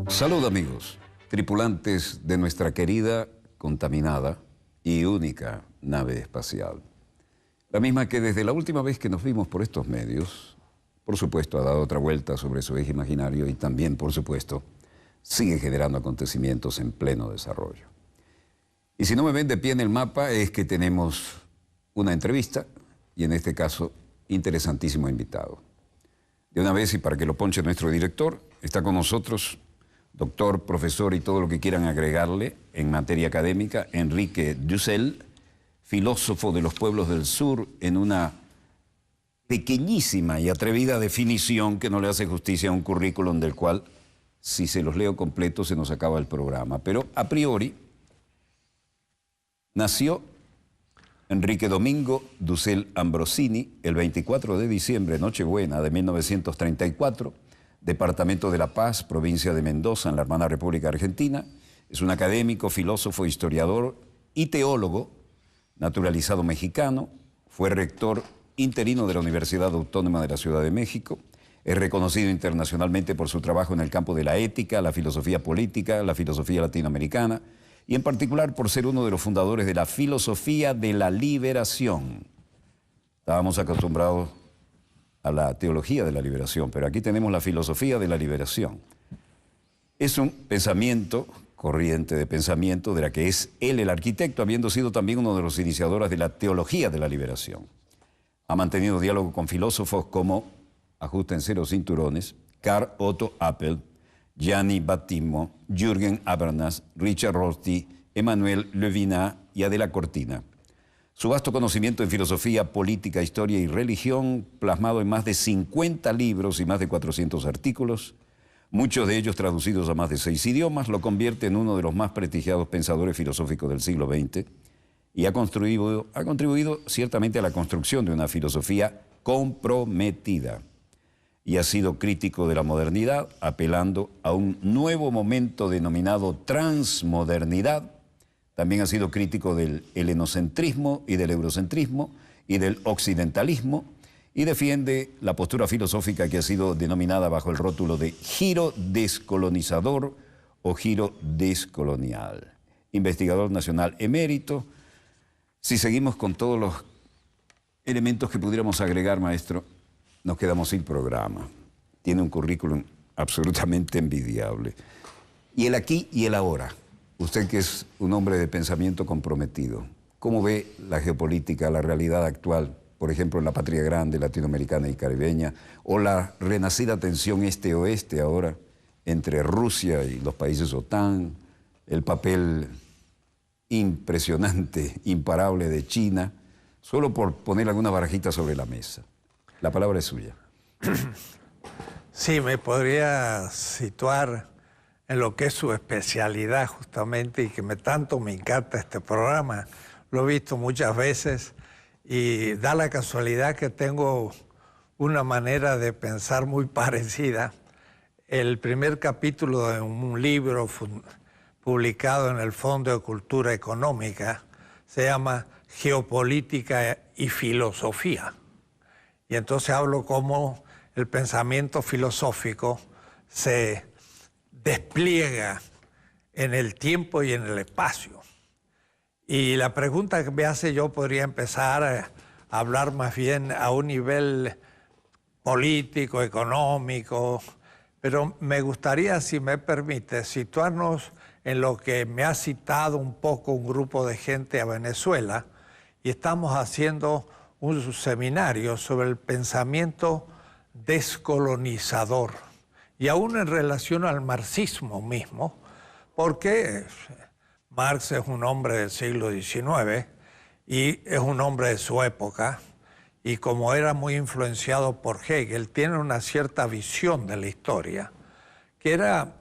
Salud, amigos, tripulantes de nuestra querida, contaminada y única nave espacial. La misma que desde la última vez que nos vimos por estos medios, por supuesto, ha dado otra vuelta sobre su eje imaginario y también, por supuesto, sigue generando acontecimientos en pleno desarrollo. Y si no me ven de pie en el mapa, es que tenemos una entrevista y, en este caso, interesantísimo invitado. De una vez, y para que lo ponche nuestro director, está con nosotros doctor, profesor y todo lo que quieran agregarle en materia académica, Enrique Dussel, filósofo de los pueblos del sur, en una pequeñísima y atrevida definición que no le hace justicia a un currículum del cual, si se los leo completo, se nos acaba el programa. Pero a priori, nació Enrique Domingo Dussel Ambrosini el 24 de diciembre, Nochebuena de 1934, Departamento de La Paz, provincia de Mendoza, en la hermana República Argentina. Es un académico, filósofo, historiador y teólogo, naturalizado mexicano. Fue rector interino de la Universidad Autónoma de la Ciudad de México. Es reconocido internacionalmente por su trabajo en el campo de la ética, la filosofía política, la filosofía latinoamericana y en particular por ser uno de los fundadores de la filosofía de la liberación. Estábamos acostumbrados a la teología de la liberación, pero aquí tenemos la filosofía de la liberación. Es un pensamiento, corriente de pensamiento, de la que es él el arquitecto, habiendo sido también uno de los iniciadores de la teología de la liberación. Ha mantenido diálogo con filósofos como, ajusten los cinturones, Karl Otto Appel, Gianni Battimo, Jürgen Habermas, Richard Rorty, Emmanuel Levinas y Adela Cortina. Su vasto conocimiento en filosofía, política, historia y religión, plasmado en más de 50 libros y más de 400 artículos, muchos de ellos traducidos a más de 6 idiomas, lo convierte en uno de los más prestigiados pensadores filosóficos del siglo XX y ha contribuido ciertamente a la construcción de una filosofía comprometida. Y ha sido crítico de la modernidad, apelando a un nuevo momento denominado transmodernidad. También ha sido crítico del helenocentrismo y del eurocentrismo y del occidentalismo y defiende la postura filosófica que ha sido denominada bajo el rótulo de giro descolonizador o giro descolonial. Investigador nacional emérito. Si seguimos con todos los elementos que pudiéramos agregar, maestro, nos quedamos sin programa. Tiene un currículum absolutamente envidiable. Y el aquí y el ahora. Usted que es un hombre de pensamiento comprometido, ¿cómo ve la geopolítica, la realidad actual, por ejemplo, en la patria grande latinoamericana y caribeña, o la renacida tensión este-oeste ahora entre Rusia y los países OTAN, el papel impresionante, imparable de China, solo por poner alguna barajita sobre la mesa? La palabra es suya. Sí, me podría situar en lo que es su especialidad justamente y que tanto me encanta este programa. Lo he visto muchas veces y da la casualidad que tengo una manera de pensar muy parecida. El primer capítulo de un libro publicado en el Fondo de Cultura Económica se llama Geopolítica y Filosofía. Y entonces hablo cómo el pensamiento filosófico se despliega en el tiempo y en el espacio. Y la pregunta que me hace, yo podría empezar a hablar más bien a un nivel político, económico, pero me gustaría, si me permite, situarnos en lo que me ha citado un poco un grupo de gente a Venezuela, y estamos haciendo un seminario sobre el pensamiento descolonizador, y aún en relación al marxismo mismo, porque Marx es un hombre del siglo XIX y es un hombre de su época, y como era muy influenciado por Hegel, tiene una cierta visión de la historia que era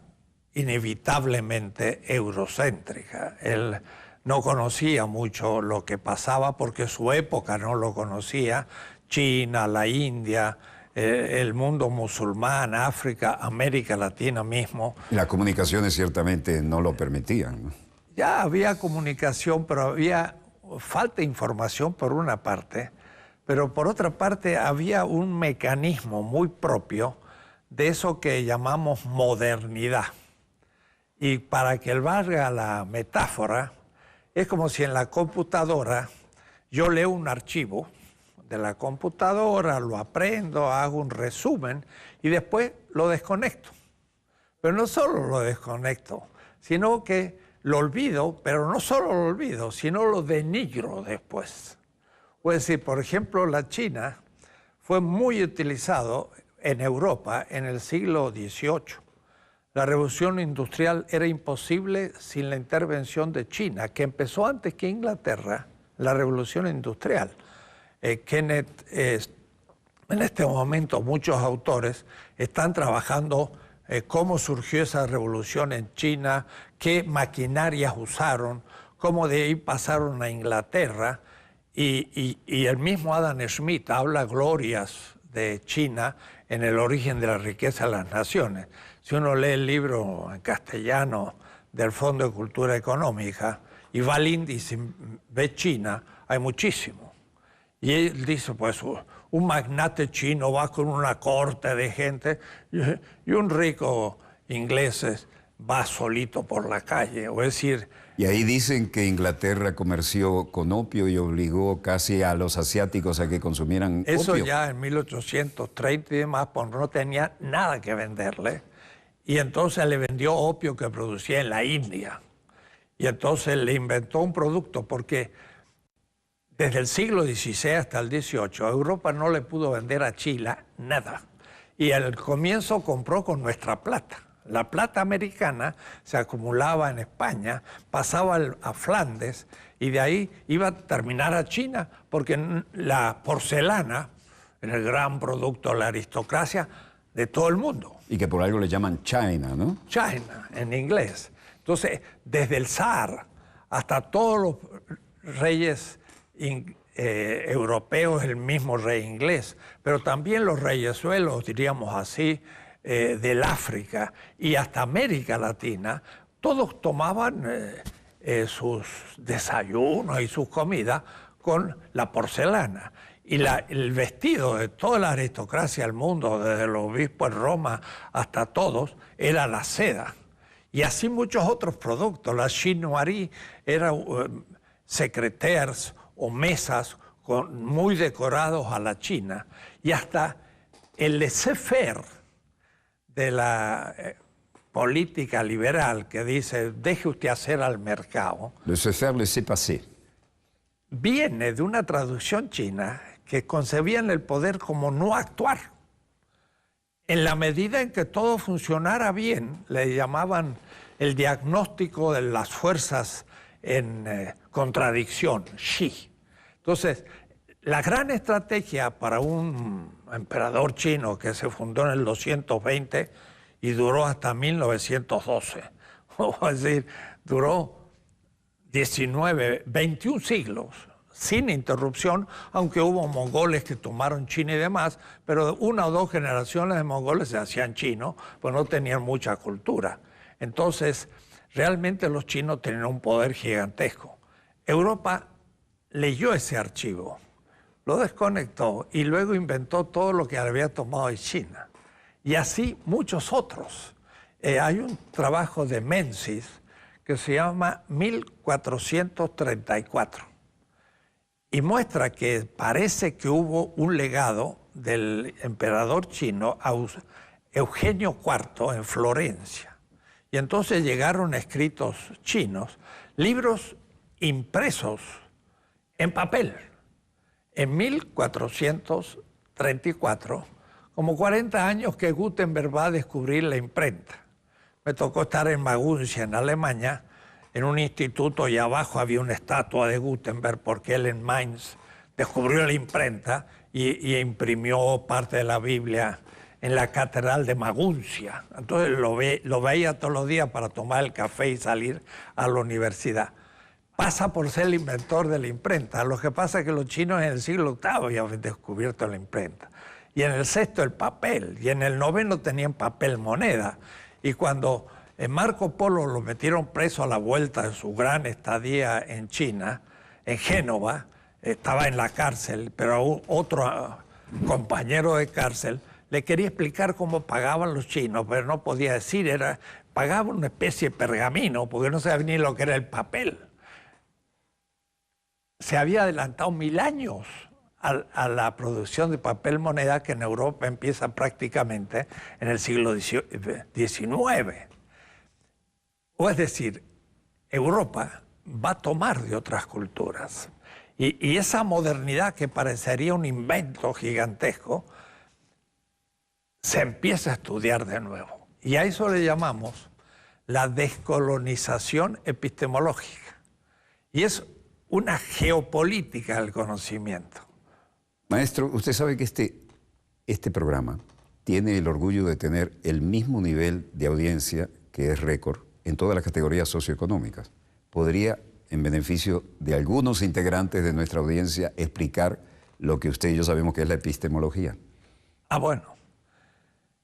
inevitablemente eurocéntrica. Él no conocía mucho lo que pasaba porque su época no lo conocía, China, la India, el mundo musulmán, África, América Latina mismo. Y las comunicaciones ciertamente no lo permitían, ¿no? Ya había comunicación, pero había falta de información por una parte, pero por otra parte había un mecanismo muy propio de eso que llamamos modernidad. Y para que valga la metáfora, es como si en la computadora yo leo un archivo de la computadora, lo aprendo, hago un resumen y después lo desconecto. Pero no solo lo desconecto, sino que lo olvido, pero no solo lo olvido, sino lo denigro después. Es decir, por ejemplo, la China fue muy utilizado en Europa en el siglo XVIII. La revolución industrial era imposible sin la intervención de China, que empezó antes que Inglaterra, la revolución industrial. Kenneth, en este momento muchos autores están trabajando cómo surgió esa revolución en China, qué maquinarias usaron, cómo de ahí pasaron a Inglaterra, y el mismo Adam Smith habla glorias de China en El origen de la riqueza de las naciones. Si uno lee el libro en castellano del Fondo de Cultura Económica y va al índice y ve China, hay muchísimo. Y él dice, pues, un magnate chino va con una corte de gente y un rico inglés va solito por la calle. O es decir... Y ahí dicen que Inglaterra comerció con opio y obligó casi a los asiáticos a que consumieran eso opio. Ya en 1830 y demás, pues no tenía nada que venderle. Y entonces le vendió opio que producía en la India. Y entonces le inventó un producto porque desde el siglo XVI hasta el XVIII, Europa no le pudo vender a Chile nada. Y al comienzo compró con nuestra plata. La plata americana se acumulaba en España, pasaba a Flandes y de ahí iba a terminar a China, porque la porcelana era el gran producto de la aristocracia de todo el mundo. Y que por algo le llaman China, ¿no? China, en inglés. Entonces, desde el zar hasta todos los reyes europeos, el mismo rey inglés, pero también los reyesuelos, diríamos así, del África y hasta América Latina, todos tomaban sus desayunos y sus comidas con la porcelana. Y el vestido de toda la aristocracia del mundo, desde el obispo en Roma hasta todos, era la seda. Y así muchos otros productos. La chinoiserie era secrétaires o mesas muy decorados a la China. Y hasta el laissez-faire de la política liberal que dice, deje usted hacer al mercado. Laissez-faire, laissez-passer. Viene de una traducción china que concebían el poder como no actuar. En la medida en que todo funcionara bien, le llamaban el diagnóstico de las fuerzas en contradicción, Xi. Entonces, la gran estrategia para un emperador chino que se fundó en el 220 y duró hasta 1912, es decir, duró 21 siglos, sin interrupción, aunque hubo mongoles que tomaron China y demás, pero una o dos generaciones de mongoles se hacían chinos, pues no tenían mucha cultura. Entonces, realmente los chinos tenían un poder gigantesco. Europa leyó ese archivo, lo desconectó y luego inventó todo lo que había tomado de China. Y así muchos otros. Hay un trabajo de Menzies que se llama 1434 y muestra que parece que hubo un legado del emperador chino Eugenio IV en Florencia. Y entonces llegaron escritos chinos, libros impresos en papel. En 1434, como 40 años que Gutenberg va a descubrir la imprenta. Me tocó estar en Maguncia, en Alemania, en un instituto, y abajo había una estatua de Gutenberg porque él en Mainz descubrió la imprenta y imprimió parte de la Biblia en la catedral de Maguncia. Entonces lo veía todos los días para tomar el café y salir a la universidad. Pasa por ser el inventor de la imprenta. Lo que pasa es que los chinos en el siglo VIII habían descubierto la imprenta. y en el sexto el papel, y en el noveno tenían papel moneda. Y cuando Marco Polo lo metieron preso a la vuelta de su gran estadía en China, en Génova, estaba en la cárcel, pero otro compañero de cárcel le quería explicar cómo pagaban los chinos, pero no podía decir, pagaban una especie de pergamino, porque no sabía ni lo que era el papel. Se había adelantado 1000 años a la producción de papel moneda, que en Europa empieza prácticamente en el siglo XIX. O es decir, Europa va a tomar de otras culturas. Y esa modernidad, que parecería un invento gigantesco, se empieza a estudiar de nuevo. Y a eso le llamamos la descolonización epistemológica. Y es una geopolítica del conocimiento. Maestro, usted sabe que este programa tiene el orgullo de tener el mismo nivel de audiencia, que es récord, en todas las categorías socioeconómicas. ¿Podría, en beneficio de algunos integrantes de nuestra audiencia, explicar lo que usted y yo sabemos que es la epistemología? Bueno.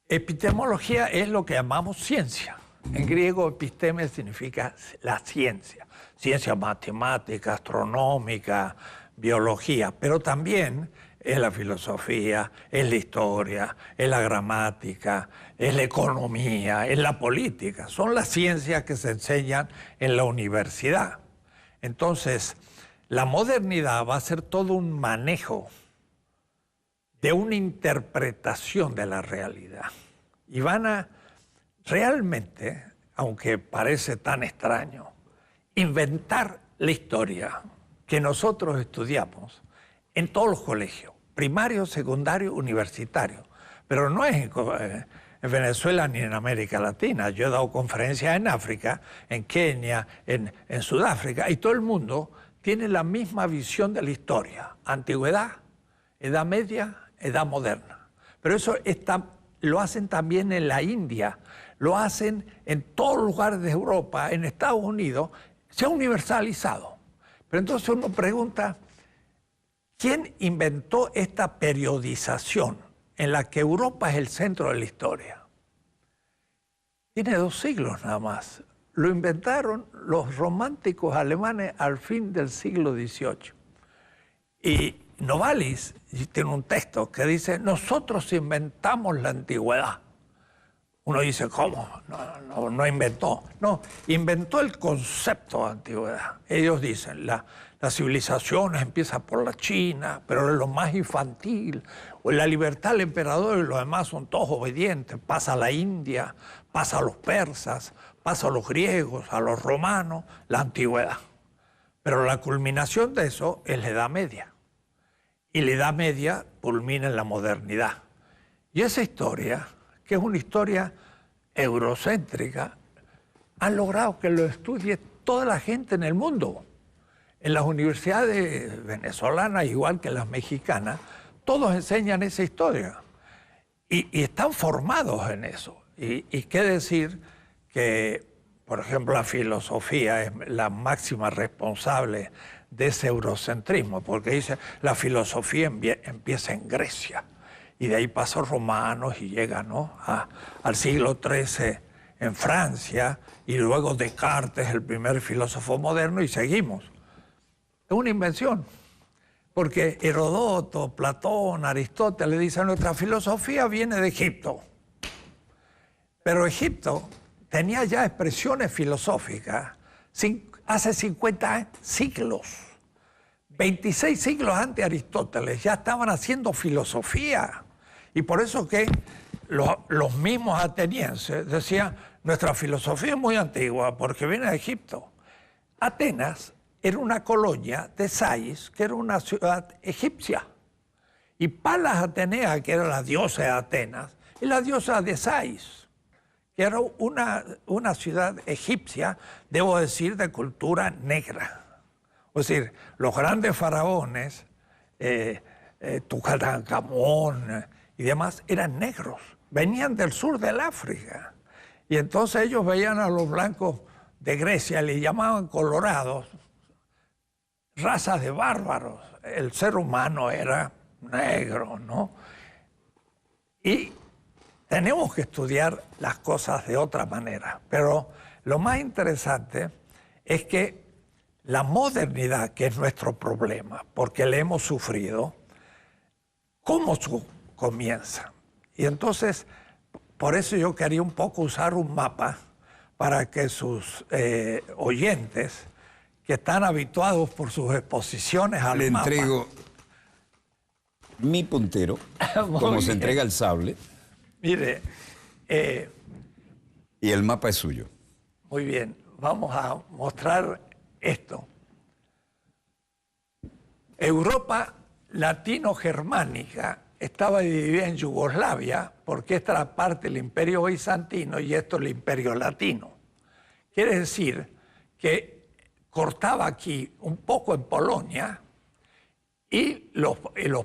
Epistemología es lo que llamamos ciencia. En griego, episteme significa la ciencia. Ciencia matemática, astronómica, biología, pero también es la filosofía, es la historia, es la gramática, es la economía, es la política. Son las ciencias que se enseñan en la universidad. Entonces, la modernidad va a ser todo un manejo de una interpretación de la realidad. Y van a realmente, aunque parece tan extraño, inventar la historia que nosotros estudiamos en todos los colegios, primario, secundario, universitario. Pero no es en Venezuela ni en América Latina. Yo he dado conferencias en África, en Kenia, en Sudáfrica, y todo el mundo tiene la misma visión de la historia. Antigüedad, Edad Media, Edad Moderna. Pero eso lo hacen también en la India, lo hacen en todos los lugares de Europa, en Estados Unidos, se ha universalizado. Pero entonces uno pregunta, ¿quién inventó esta periodización en la que Europa es el centro de la historia? Tiene 2 siglos nada más. Lo inventaron los románticos alemanes al fin del siglo XVIII. Y Novalis tiene un texto que dice, nosotros inventamos la antigüedad. Uno dice, ¿cómo? No inventó. No, inventó el concepto de antigüedad. Ellos dicen, la civilización empieza por la China, pero es lo más infantil. La libertad del emperador y los demás son todos obedientes. Pasa a la India, pasa a los persas, pasa a los griegos, a los romanos, la antigüedad. Pero la culminación de eso es la Edad Media. Y la Edad Media culmina en la modernidad. Y esa historia, que es una historia eurocéntrica, han logrado que lo estudie toda la gente en el mundo. En las universidades venezolanas, igual que las mexicanas, todos enseñan esa historia. Y están formados en eso. Y qué decir que, por ejemplo, la filosofía es la máxima responsable de ese eurocentrismo, porque dice, la filosofía empieza en Grecia, y de ahí pasa a los romanos y llega, ¿no?, al siglo XIII en Francia, y luego Descartes, el primer filósofo moderno, y seguimos. Es una invención, porque Heródoto, Platón, Aristóteles dicen, nuestra filosofía viene de Egipto. Pero Egipto tenía ya expresiones filosóficas hace 50 siglos. 26 siglos antes de Aristóteles ya estaban haciendo filosofía. Y por eso que los mismos atenienses decían, nuestra filosofía es muy antigua porque viene de Egipto. Atenas era una colonia de Sais, que era una ciudad egipcia. Y Palas Atenea, que era la diosa de Atenas, y la diosa de Sais, que era una ciudad egipcia, debo decir, de cultura negra. Es decir, los grandes faraones, Tutankamón y demás, eran negros, venían del sur del África. Y entonces ellos veían a los blancos de Grecia, le llamaban colorados, razas de bárbaros. El ser humano era negro, ¿no? Y tenemos que estudiar las cosas de otra manera. Pero lo más interesante es que la modernidad, que es nuestro problema, porque le hemos sufrido, ¿cómo comienza? Y entonces, por eso yo quería un poco usar un mapa para que sus oyentes, que están habituados por sus exposiciones al mapa... Le entrego mi puntero, como se entrega el sable. Mire... y el mapa es suyo. Muy bien, vamos a mostrar esto. Europa latino-germánica estaba dividida en Yugoslavia, porque esta era parte del Imperio Bizantino y esto el Imperio Latino. Quiere decir que cortaba aquí un poco en Polonia y los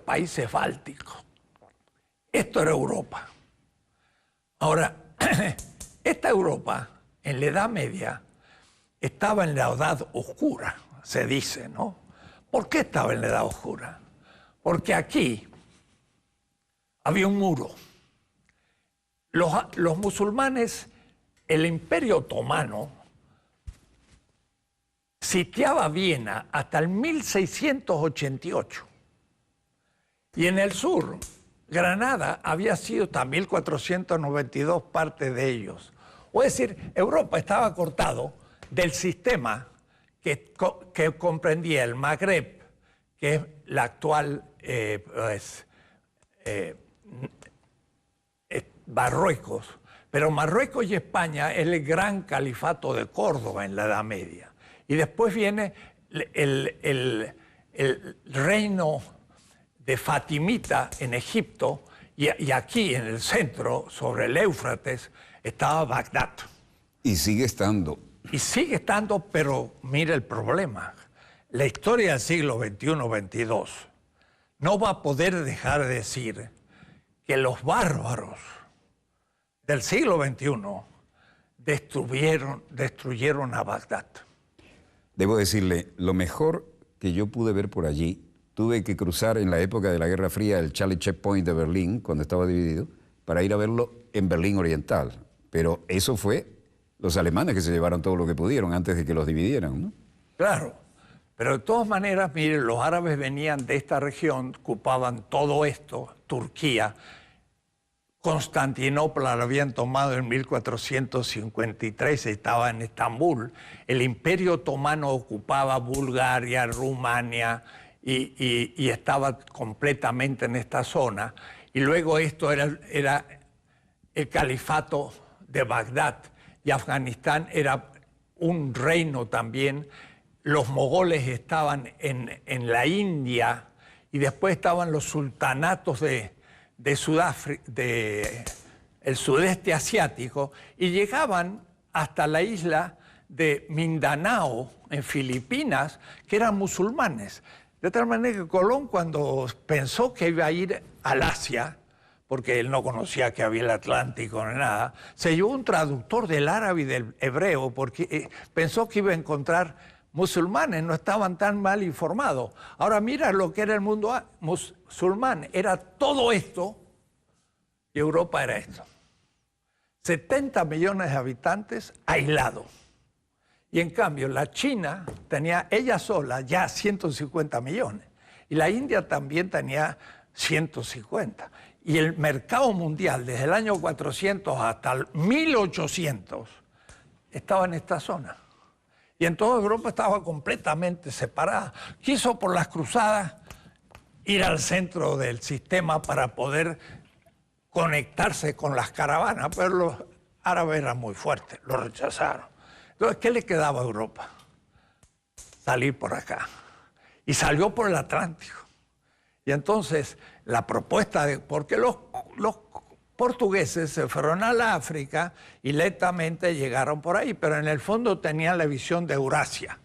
países bálticos. Esto era Europa. Ahora, esta Europa, en la Edad Media, estaba en la Edad Oscura, se dice, ¿no? ¿Por qué estaba en la Edad Oscura? Porque aquí había un muro. Los musulmanes, el Imperio Otomano, sitiaba Viena hasta el 1688. Y en el sur, Granada había sido hasta 1492 parte de ellos. O es decir, Europa estaba cortado del sistema que comprendía el Magreb, que es la actual Marruecos. Pero Marruecos y España es el gran califato de Córdoba en la Edad Media. Y después viene el reino de Fatimita en Egipto, y aquí en el centro, sobre el Éufrates, estaba Bagdad. Y sigue estando. Y sigue estando, pero mire el problema. La historia del siglo XXI-XXII no va a poder dejar de decir que los bárbaros del siglo XXI destruyeron a Bagdad. Debo decirle, lo mejor que yo pude ver por allí, tuve que cruzar en la época de la Guerra Fría el Charlie Checkpoint de Berlín, cuando estaba dividido, para ir a verlo en Berlín Oriental. Pero eso fue los alemanes que se llevaron todo lo que pudieron antes de que los dividieran, ¿no? Claro, pero de todas maneras, miren, los árabes venían de esta región, ocupaban todo esto, Turquía. Constantinopla lo habían tomado en 1453, estaba en Estambul. El Imperio Otomano ocupaba Bulgaria, Rumania y estaba completamente en esta zona. Y luego esto era el califato de Bagdad, y Afganistán era un reino también. Los mogoles estaban en la India, y después estaban los sultanatos de Sudáfrica, el sudeste asiático, y llegaban hasta la isla de Mindanao, en Filipinas, que eran musulmanes. De tal manera que Colón, cuando pensó que iba a ir al Asia, porque él no conocía que había el Atlántico ni nada, se llevó un traductor del árabe y del hebreo, porque pensó que iba a encontrar musulmanes, no estaban tan mal informados. Ahora mira lo que era el mundo musulmán, era todo esto y Europa era esto. 70 millones de habitantes aislados. Y en cambio la China tenía ella sola ya 150 millones. Y la India también tenía 150. Y el mercado mundial desde el año 400 hasta el 1800 estaba en esta zona. Y en toda Europa estaba completamente separada. Quiso por las cruzadas ir al centro del sistema para poder conectarse con las caravanas, pero los árabes eran muy fuertes, lo rechazaron. Entonces, ¿qué le quedaba a Europa? Salir por acá. Y salió por el Atlántico. Y entonces, la propuesta de... Porque los portugueses se fueron a la África y lentamente llegaron por ahí, pero en el fondo tenían la visión de Eurasia.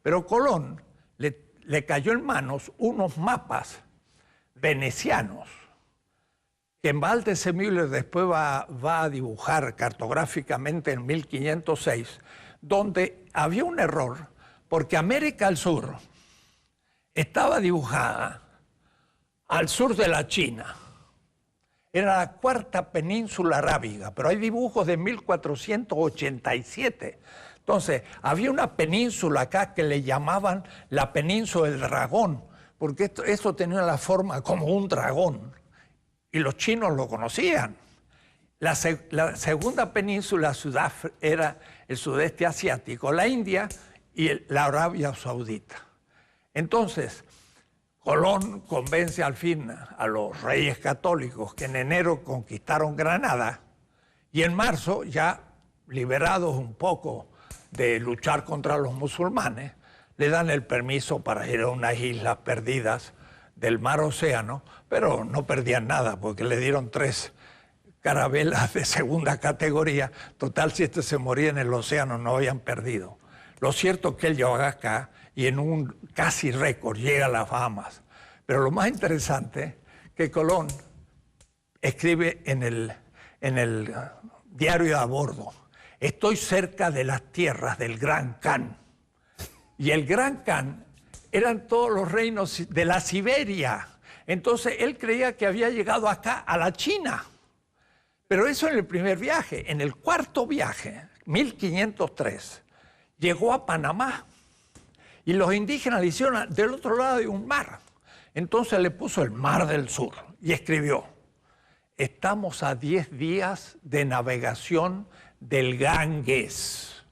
Pero Colón le cayó en manos unos mapas venecianos que en Waldseemüller después va a dibujar cartográficamente en 1506, donde había un error, porque América del Sur estaba dibujada al sur de la China. Era la cuarta península arábiga, pero hay dibujos de 1487. Entonces, había una península acá que le llamaban la península del dragón, porque esto tenía la forma como un dragón, y los chinos lo conocían. La segunda península era el sudeste asiático, la India y la Arabia Saudita. Entonces, Colón convence al fin a los reyes católicos que en enero conquistaron Granada y en marzo, ya liberados un poco de luchar contra los musulmanes, le dan el permiso para ir a unas islas perdidas del mar Océano, pero no perdían nada porque le dieron 3 carabelas de segunda categoría. Total, si este se moría en el océano, no habían perdido. Lo cierto es que él llega acá y en un casi récord llega a las Bahamas. Pero lo más interesante que Colón escribe en el diario a bordo: estoy cerca de las tierras del Gran Khan. Y el Gran Khan eran todos los reinos de la Siberia. Entonces él creía que había llegado acá a la China. Pero eso en el primer viaje. En el cuarto viaje, 1503, llegó a Panamá. Y los indígenas le hicieron del otro lado de un mar. Entonces le puso el Mar del Sur y escribió: estamos a 10 días de navegación del Ganges.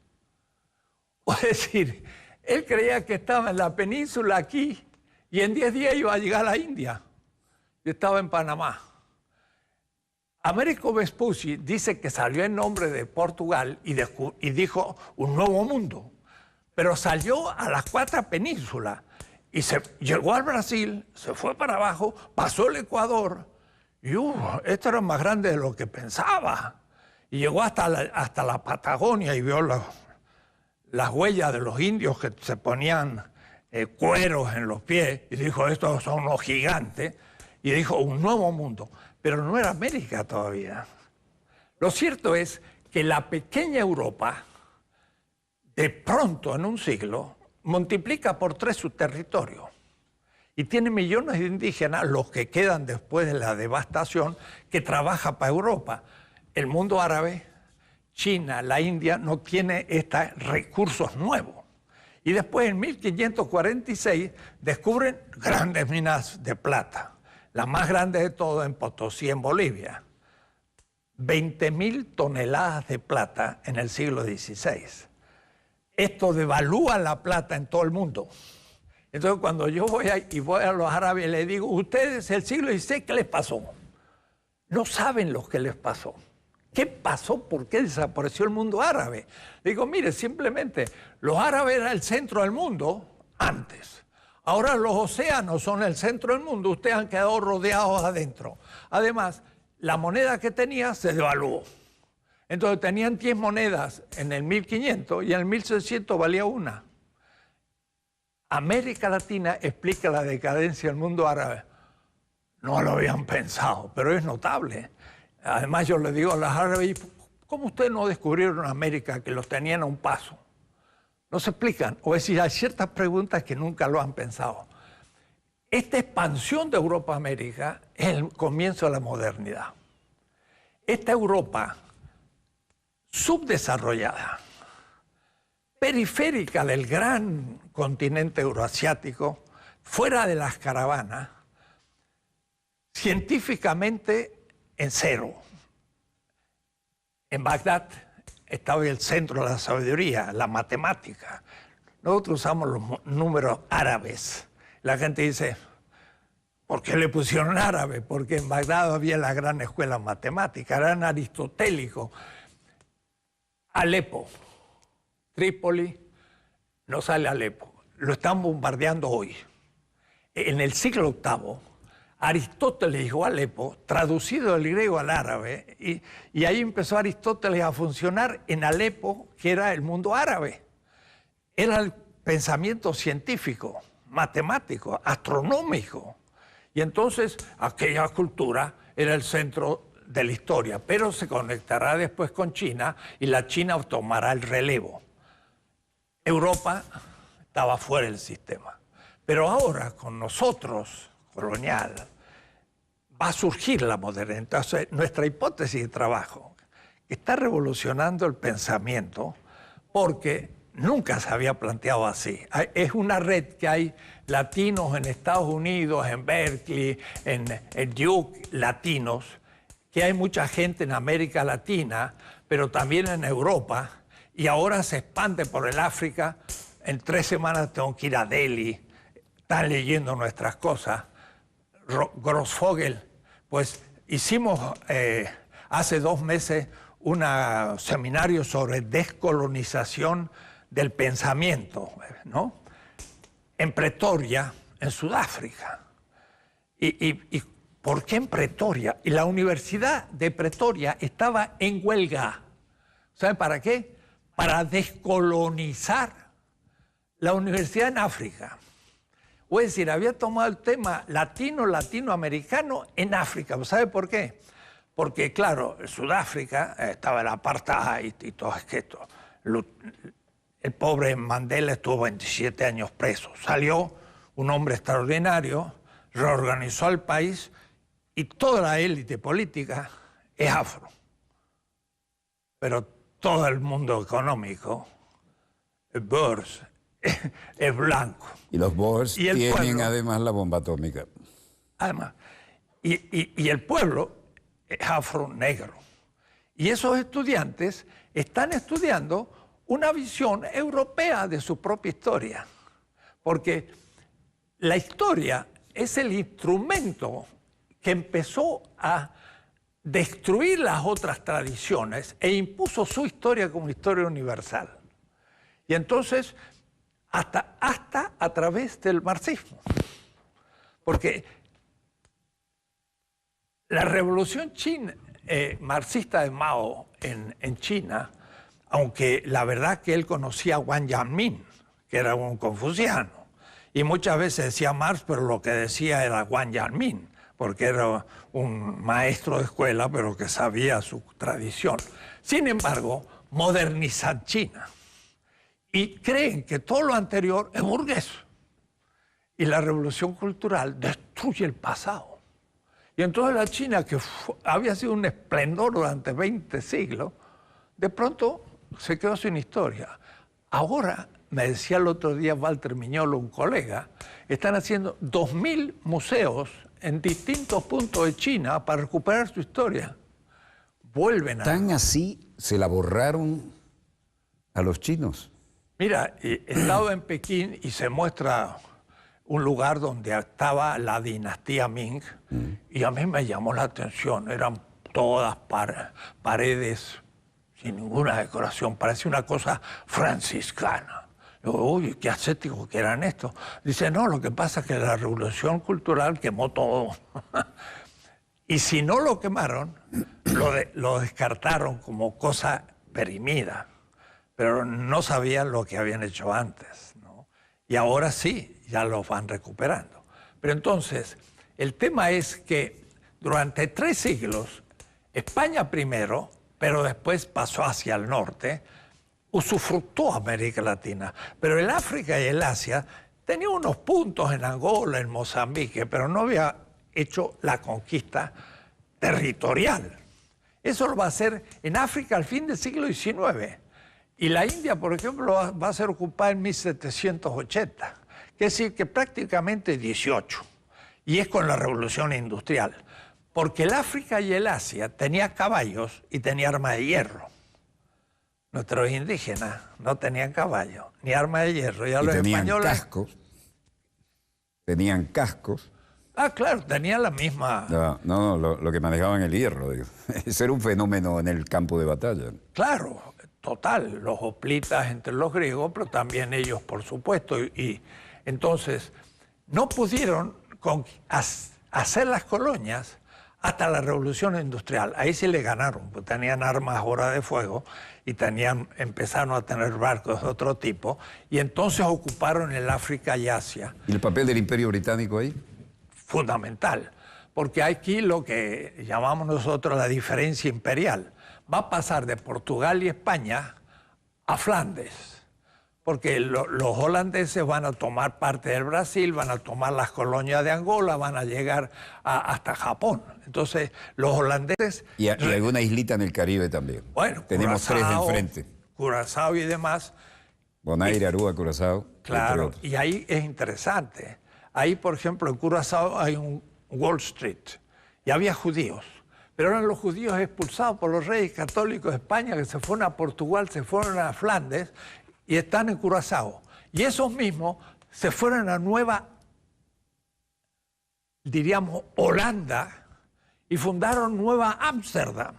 Es decir, él creía que estaba en la península aquí y en 10 días iba a llegar a la India. Y estaba en Panamá. Américo Vespucci dice que salió en nombre de Portugal y dijo un nuevo mundo. Pero salió a las 4 penínsulas y llegó al Brasil, se fue para abajo, pasó el Ecuador y esto era más grande de lo que pensaba. Y llegó hasta la Patagonia y vio las huellas de los indios que se ponían cueros en los pies y dijo: estos son unos gigantes. Y dijo un nuevo mundo, pero no era América todavía. Lo cierto es que la pequeña Europa, de pronto en un siglo, multiplica por 3 su territorio y tiene millones de indígenas, los que quedan después de la devastación, que trabaja para Europa. El mundo árabe, China, la India, no tiene estos recursos nuevos. Y después, en 1546, descubren grandes minas de plata, la más grande de todo en Potosí, en Bolivia. 20.000 toneladas de plata en el siglo XVI. Esto devalúa la plata en todo el mundo. Entonces, cuando yo voy a los árabes, les digo: ustedes, el siglo XVI, ¿qué les pasó? No saben lo que les pasó. ¿Qué pasó? ¿Por qué desapareció el mundo árabe? Digo: mire, simplemente, los árabes eran el centro del mundo antes. Ahora los océanos son el centro del mundo. Ustedes han quedado rodeados adentro. Además, la moneda que tenía se devaluó. Entonces tenían 10 monedas en el 1500 y en el 1600 valía una. América Latina explica la decadencia del mundo árabe. No lo habían pensado, pero es notable. Además, yo le digo a los árabes: ¿cómo ustedes no descubrieron América, que los tenían a un paso? No se explican. O es decir, hay ciertas preguntas que nunca lo han pensado. Esta expansión de Europa a América es el comienzo de la modernidad. Esta Europa subdesarrollada, periférica del gran continente euroasiático, fuera de las caravanas, científicamente en cero. En Bagdad estaba el centro de la sabiduría, la matemática. Nosotros usamos los números árabes. La gente dice: ¿por qué le pusieron árabe? Porque en Bagdad había la gran escuela matemática, eran aristotélicos. Alepo, Trípoli, no sale Alepo. Lo están bombardeando hoy. En el siglo VIII, Aristóteles llegó a Alepo, traducido del griego al árabe, y ahí empezó Aristóteles a funcionar en Alepo, que era el mundo árabe. Era el pensamiento científico, matemático, astronómico. Y entonces aquella cultura era el centro de la historia, pero se conectará después con China y la China tomará el relevo. Europa estaba fuera del sistema. Pero ahora, con nosotros, colonial, va a surgir la modernidad. Entonces, nuestra hipótesis de trabajo está revolucionando el pensamiento porque nunca se había planteado así. Es una red que hay latinos en Estados Unidos, en Berkeley, en Duke, latinos, que hay mucha gente en América Latina, pero también en Europa, y ahora se expande por el África. En 3 semanas tengo que ir a Delhi, están leyendo nuestras cosas. Grossfogel, pues hicimos hace 2 meses un seminario sobre descolonización del pensamiento, ¿no? En Pretoria, en Sudáfrica. ¿Y por qué en Pretoria? Y la Universidad de Pretoria estaba en huelga. ¿Saben para qué? Para descolonizar la universidad en África. Es decir, había tomado el tema latinoamericano en África. ¿Sabe por qué? Porque, claro, en Sudáfrica estaba el apartheid y todo esto. El pobre Mandela estuvo 27 años preso. Salió un hombre extraordinario, reorganizó el país y toda la élite política es afro. Pero todo el mundo económico, el Boers, es blanco. Y los Boers tienen además la bomba atómica. Además. Y el pueblo es afro-negro. Y esos estudiantes están estudiando una visión europea de su propia historia. Porque la historia es el instrumento que empezó a destruir las otras tradiciones e impuso su historia como historia universal. Y entonces, hasta a través del marxismo. Porque la revolución marxista de Mao en China, aunque la verdad que él conocía a Wang Yanmin, que era un confuciano, y muchas veces decía Marx, pero lo que decía era Wang Yanmin, porque era un maestro de escuela, pero que sabía su tradición. Sin embargo, modernizan China y creen que todo lo anterior es burgués. Y la revolución cultural destruye el pasado. Y entonces la China, que había sido un esplendor durante 20 siglos, de pronto se quedó sin historia. Ahora, me decía el otro día Walter Miñolo, un colega, están haciendo 2000 museos en distintos puntos de China para recuperar su historia. Vuelven a... ¿Tan así se la borraron a los chinos? Mira, he estado en Pekín y se muestra un lugar donde estaba la dinastía Ming, y a mí me llamó la atención. Eran todas paredes sin ninguna decoración, parecía una cosa franciscana. Digo, uy, qué ascéticos que eran estos. Dice, no, lo que pasa es que la revolución cultural quemó todo. Y si no lo quemaron, lo descartaron como cosa perimida. Pero no sabían lo que habían hecho antes, ¿no? Y ahora sí, ya lo van recuperando. Pero entonces, el tema es que durante 3 siglos, España primero, pero después pasó hacia el norte, usufructó América Latina. Pero el África y el Asia tenía unos puntos en Angola, en Mozambique, pero no había hecho la conquista territorial. Eso lo va a hacer en África al fin del siglo XIX. Y la India, por ejemplo, va a ser ocupada en 1780. Es decir, que prácticamente 18. Y es con la revolución industrial. Porque el África y el Asia tenía caballos y tenía armas de hierro. Nuestros indígenas no tenían caballos ni armas de hierro. Y los tenían españoles... cascos. Tenían cascos. Ah, claro, tenían la misma... No, lo que manejaban el hierro. Digo. Ese era un fenómeno en el campo de batalla. Claro, total. Los hoplitas entre los griegos, pero también ellos, por supuesto. Y entonces, no pudieron hacer las colonias hasta la revolución industrial. Ahí sí le ganaron, pues tenían armas ahora de fuego y empezaron a tener barcos de otro tipo, y entonces ocuparon el África y Asia. ¿Y el papel del Imperio Británico ahí? Fundamental, porque aquí lo que llamamos nosotros la diferencia imperial va a pasar de Portugal y España a Flandes, porque los holandeses van a tomar parte del Brasil, van a tomar las colonias de Angola, van a llegar hasta Japón. Entonces, los holandeses... Y alguna islita en el Caribe también. Bueno, tenemos Curazao, 3 de enfrente. Curazao y demás. Bonaire, Aruba, Curazao. Claro, y ahí es interesante. Ahí, por ejemplo, en Curazao hay un Wall Street y había judíos. Pero eran los judíos expulsados por los reyes católicos de España que se fueron a Portugal, se fueron a Flandes y están en Curazao. Y esos mismos se fueron a Nueva, diríamos, Holanda y fundaron Nueva Ámsterdam.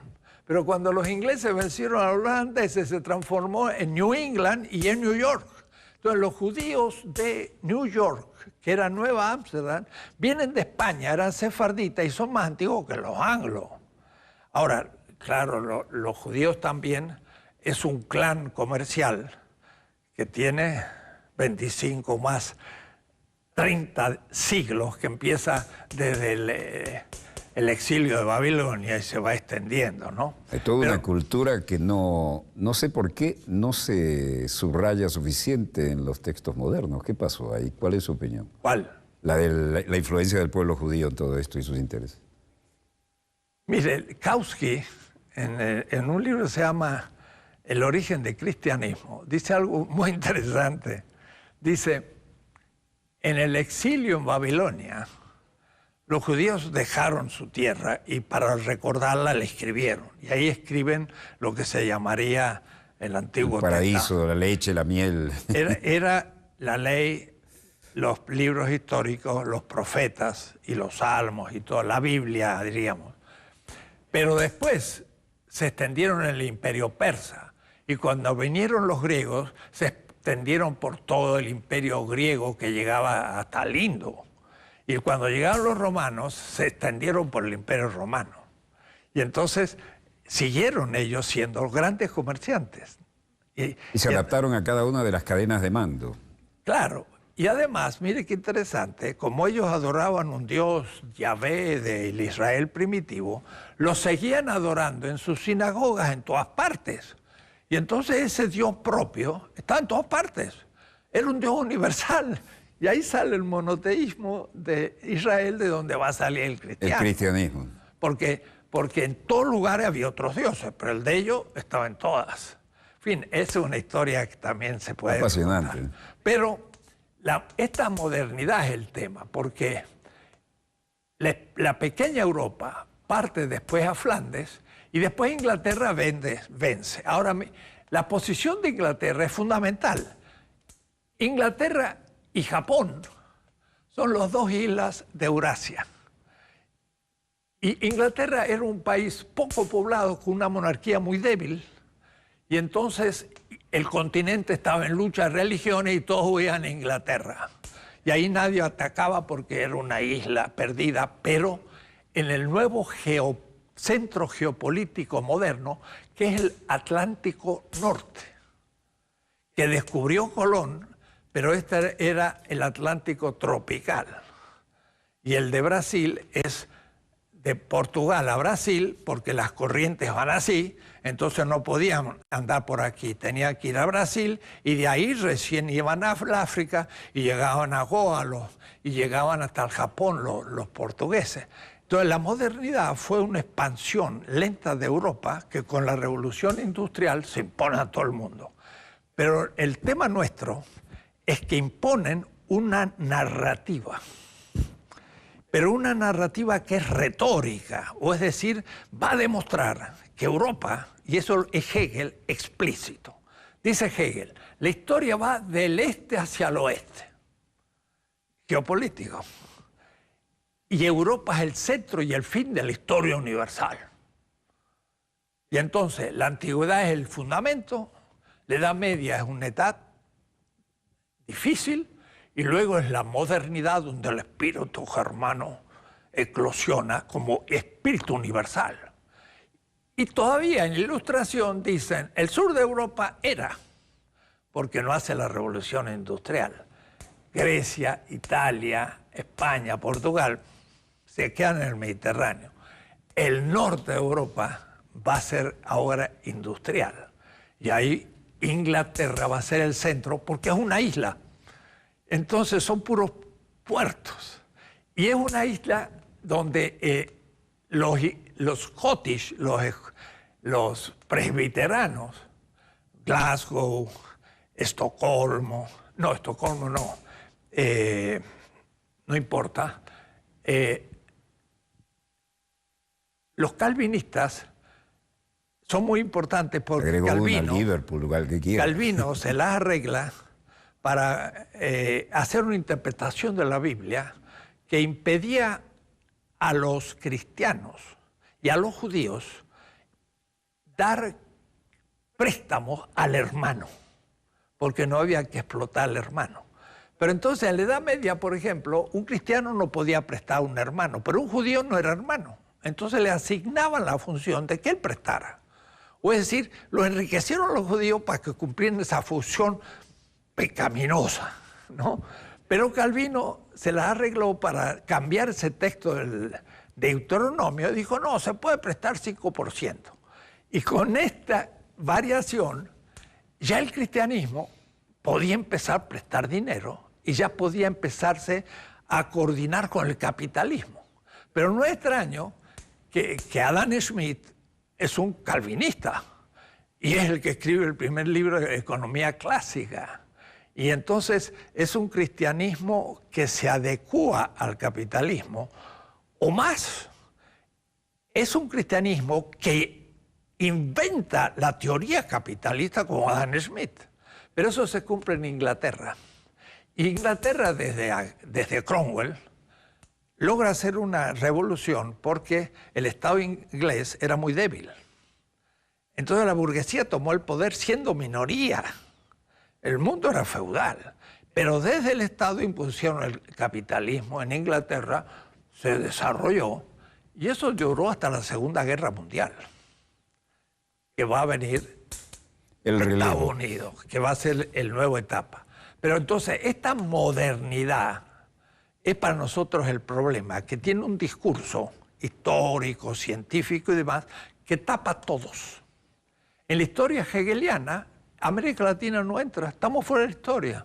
Pero cuando los ingleses vencieron a los holandeses se transformó en New England y en New York. Entonces los judíos de New York, que era Nueva Ámsterdam, vienen de España, eran sefarditas y son más antiguos que los anglos. Ahora, claro, los judíos también es un clan comercial que tiene 25 más 30 siglos, que empieza desde el exilio de Babilonia y se va extendiendo, ¿no? Hay toda una cultura que no sé por qué no se subraya suficiente en los textos modernos. ¿Qué pasó ahí? ¿Cuál es su opinión? ¿Cuál? La de la influencia del pueblo judío en todo esto y sus intereses. Mire, Kautsky, en un libro que se llama El origen del cristianismo, dice algo muy interesante. Dice, en el exilio en Babilonia, los judíos dejaron su tierra y para recordarla la escribieron. Y ahí escriben lo que se llamaría el Antiguo El paraíso, Testamento. la leche, la miel. Era la ley, los libros históricos, los profetas y los salmos y toda la Biblia, diríamos. Pero después se extendieron en el imperio persa y cuando vinieron los griegos se extendieron por todo el imperio griego que llegaba hasta el Indo. Y cuando llegaron los romanos se extendieron por el imperio romano. Y entonces siguieron ellos siendo grandes comerciantes. Y se adaptaron a cada una de las cadenas de mando. Claro. Y además, mire qué interesante, como ellos adoraban un Dios, Yahvé, del Israel primitivo, lo seguían adorando en sus sinagogas en todas partes. Y entonces ese Dios propio está en todas partes. Era un Dios universal. Y ahí sale el monoteísmo de Israel, de donde va a salir el cristianismo. El cristianismo. Porque en todos lugares había otros dioses, pero el de ellos estaba en todas. En fin, esa es una historia que también se puede apasionante. contar. Pero esta modernidad es el tema, porque la pequeña Europa parte después a Flandes y después Inglaterra vence. Ahora, la posición de Inglaterra es fundamental. Inglaterra y Japón son las 2 islas de Eurasia. Y Inglaterra era un país poco poblado, con una monarquía muy débil, y entonces el continente estaba en lucha de religiones y todos huían a Inglaterra. Y ahí nadie atacaba porque era una isla perdida, pero en el nuevo centro geopolítico moderno, que es el Atlántico Norte, que descubrió Colón, pero este era el Atlántico tropical. Y el de Brasil es de Portugal a Brasil, porque las corrientes van así, entonces no podían andar por aquí, tenían que ir a Brasil y de ahí recién iban a África y llegaban a Goa y llegaban hasta el Japón los portugueses. Entonces la modernidad fue una expansión lenta de Europa que con la revolución industrial se impone a todo el mundo. Pero el tema nuestro es que imponen una narrativa. Pero una narrativa que es retórica, o es decir, va a demostrar que Europa, y eso es Hegel explícito, dice Hegel, la historia va del este hacia el oeste, geopolítico, y Europa es el centro y el fin de la historia universal. Y entonces la antigüedad es el fundamento, la Edad Media es una edad difícil, y luego es la modernidad donde el espíritu germano eclosiona como espíritu universal. Y todavía en la Ilustración dicen, el sur de Europa era, porque no hace la revolución industrial. Grecia, Italia, España, Portugal, se quedan en el Mediterráneo. El norte de Europa va a ser ahora industrial. Y ahí Inglaterra va a ser el centro porque es una isla. Entonces son puros puertos. Y es una isla donde los Scottish, los presbiteranos, Glasgow, Estocolmo no, no importa. Los calvinistas son muy importantes porque Calvino se las arregla para hacer una interpretación de la Biblia que impedía a los cristianos y a los judíos dar préstamos al hermano, porque no había que explotar al hermano. Pero entonces en la Edad Media, por ejemplo, un cristiano no podía prestar a un hermano, pero un judío no era hermano. Entonces le asignaban la función de que él prestara. O es decir, lo enriquecieron a los judíos para que cumplieran esa función pecaminosa, ¿no? Pero Calvino se la arregló para cambiar ese texto del Deuteronomio. Dijo, no, se puede prestar 5%. Y con esta variación, ya el cristianismo podía empezar a prestar dinero y ya podía empezarse a coordinar con el capitalismo. Pero no es extraño que Adam Smith es un calvinista y es el que escribe el primer libro de economía clásica. Y entonces es un cristianismo que se adecúa al capitalismo, o más, es un cristianismo que inventa la teoría capitalista como Adam Smith. Pero eso se cumple en Inglaterra. Inglaterra, desde Cromwell, logra hacer una revolución porque el Estado inglés era muy débil. Entonces la burguesía tomó el poder siendo minoría. El mundo era feudal, pero desde el Estado impusieron el capitalismo en Inglaterra, se desarrolló, y eso duró hasta la Segunda Guerra Mundial, que va a venir Estados Unidos, que va a ser el nuevo etapa. Pero entonces esta modernidad es para nosotros el problema, que tiene un discurso histórico, científico y demás, que tapa a todos. En la historia hegeliana, América Latina no entra, estamos fuera de la historia.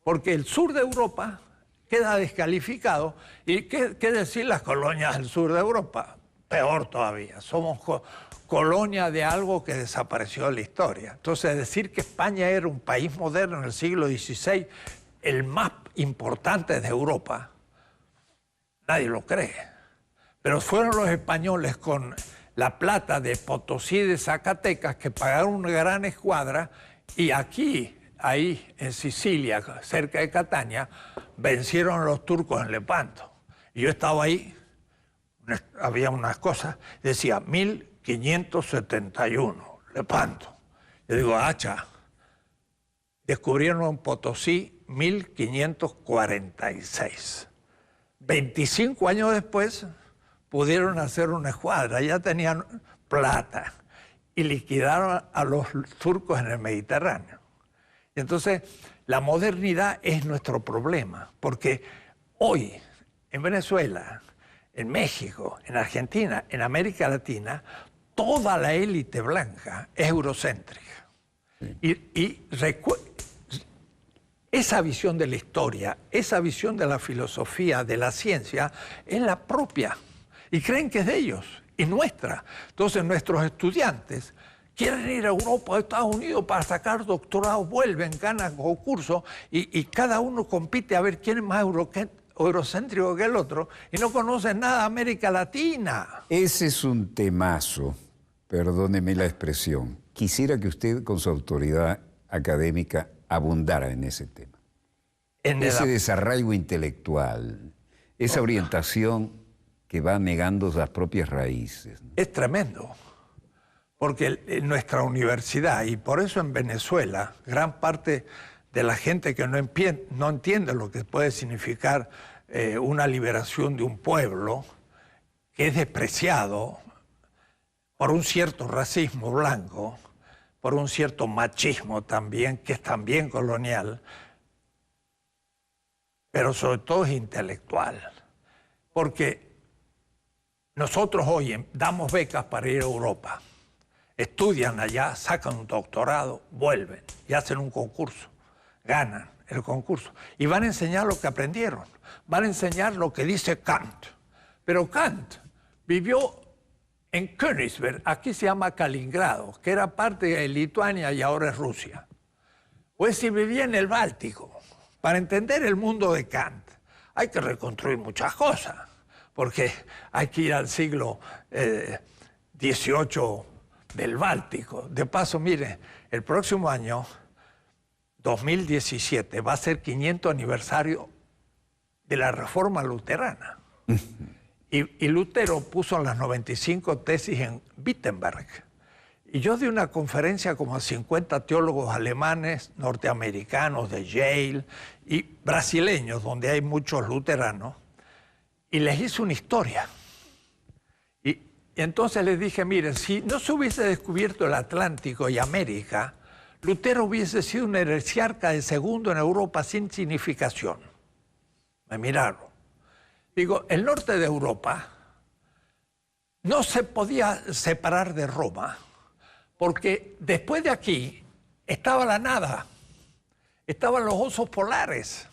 Porque el sur de Europa queda descalificado. ¿Y qué decir las colonias del sur de Europa? Peor todavía, somos colonia de algo que desapareció de la historia. Entonces, decir que España era un país moderno en el siglo XVI, el más importante de Europa, nadie lo cree. Pero fueron los españoles con la plata de Potosí y de Zacatecas que pagaron una gran escuadra y aquí, ahí en Sicilia, cerca de Catania, vencieron a los turcos en Lepanto. Y yo estaba ahí, había unas cosas, decía 1571, Lepanto. Yo digo, hacha, descubrieron en Potosí 1546. 25 años después pudieron hacer una escuadra, ya tenían plata y liquidaron a los turcos en el Mediterráneo. Y entonces la modernidad es nuestro problema, porque hoy en Venezuela, en México, en Argentina, en América Latina, toda la élite blanca es eurocéntrica. Sí. Esa visión de la historia, esa visión de la filosofía, de la ciencia, es la propia. Y creen que es de ellos y nuestra. Entonces nuestros estudiantes quieren ir a Europa, a Estados Unidos para sacar doctorados, vuelven, ganan concursos y cada uno compite a ver quién es más eurocéntrico que el otro y no conocen nada de América Latina. Ese es un temazo, perdóneme la expresión. Quisiera que usted con su autoridad académica abundara en ese tema. Ese desarraigo intelectual, esa orientación que va negando las propias raíces, ¿no? Es tremendo, porque en nuestra universidad, y por eso en Venezuela, gran parte de la gente que no entiende lo que puede significar una liberación de un pueblo, que es despreciado por un cierto racismo blanco, por un cierto machismo también, que es también colonial, pero sobre todo es intelectual, porque nosotros hoy damos becas para ir a Europa. estudian allá, sacan un doctorado, vuelven y hacen un concurso, ganan el concurso y van a enseñar lo que aprendieron, van a enseñar lo que dice Kant. Pero Kant vivió en Königsberg, aquí se llama Kaliningrado, que era parte de Lituania y ahora es Rusia. Pues si vivía en el Báltico. Para entender el mundo de Kant hay que reconstruir muchas cosas, porque hay que ir al siglo XVIII del Báltico. De paso, mire, el próximo año, 2017, va a ser 500 aniversario de la Reforma Luterana. Y Lutero puso las 95 tesis en Wittenberg. Y yo di una conferencia como a 50 teólogos alemanes, norteamericanos, de Yale y brasileños, donde hay muchos luteranos, y les hice una historia. Y entonces les dije, miren, si no se hubiese descubierto el Atlántico y América, Lutero hubiese sido un heresiarca de segundo en Europa sin significación. Me miraron. Digo, el norte de Europa no se podía separar de Roma, porque después de aquí estaba la nada, estaban los osos polares.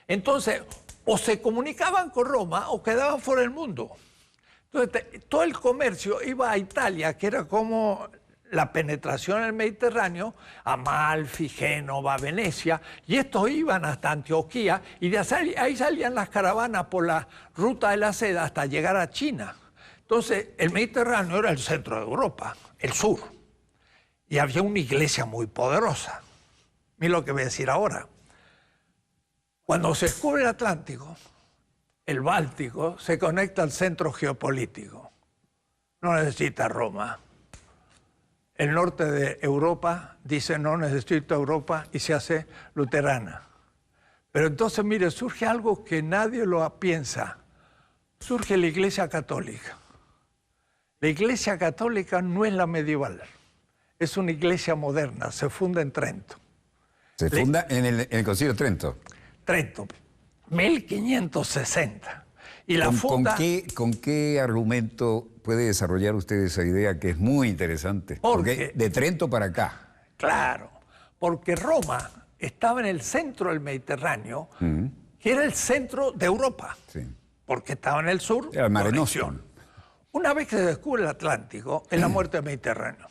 Entonces, o se comunicaban con Roma o quedaban fuera del mundo. Entonces, todo el comercio iba a Italia, que era como la penetración en el Mediterráneo, Amalfi, Génova, Venecia, y estos iban hasta Antioquía, y de ahí salían las caravanas por la ruta de la seda hasta llegar a China. Entonces, el Mediterráneo era el centro de Europa, el sur, y había una iglesia muy poderosa. Mira lo que voy a decir ahora. Cuando se descubre el Atlántico, el Báltico se conecta al centro geopolítico. No necesita Roma. El norte de Europa dice no necesito Europa y se hace luterana. Pero entonces, mire, surge algo que nadie lo piensa. Surge la Iglesia Católica. La Iglesia Católica no es la medieval, es una iglesia moderna, se funda en Trento. Se funda en el Concilio de Trento. Trento, 1560. Y la funda... ¿Con qué argumento puede desarrollar usted esa idea que es muy interesante? Porque de Trento para acá. Claro, porque Roma estaba en el centro del Mediterráneo, que era el centro de Europa, porque estaba en el sur. Era el Mare Nostrum. Una vez que se descubre el Atlántico, es la muerte del Mediterráneo.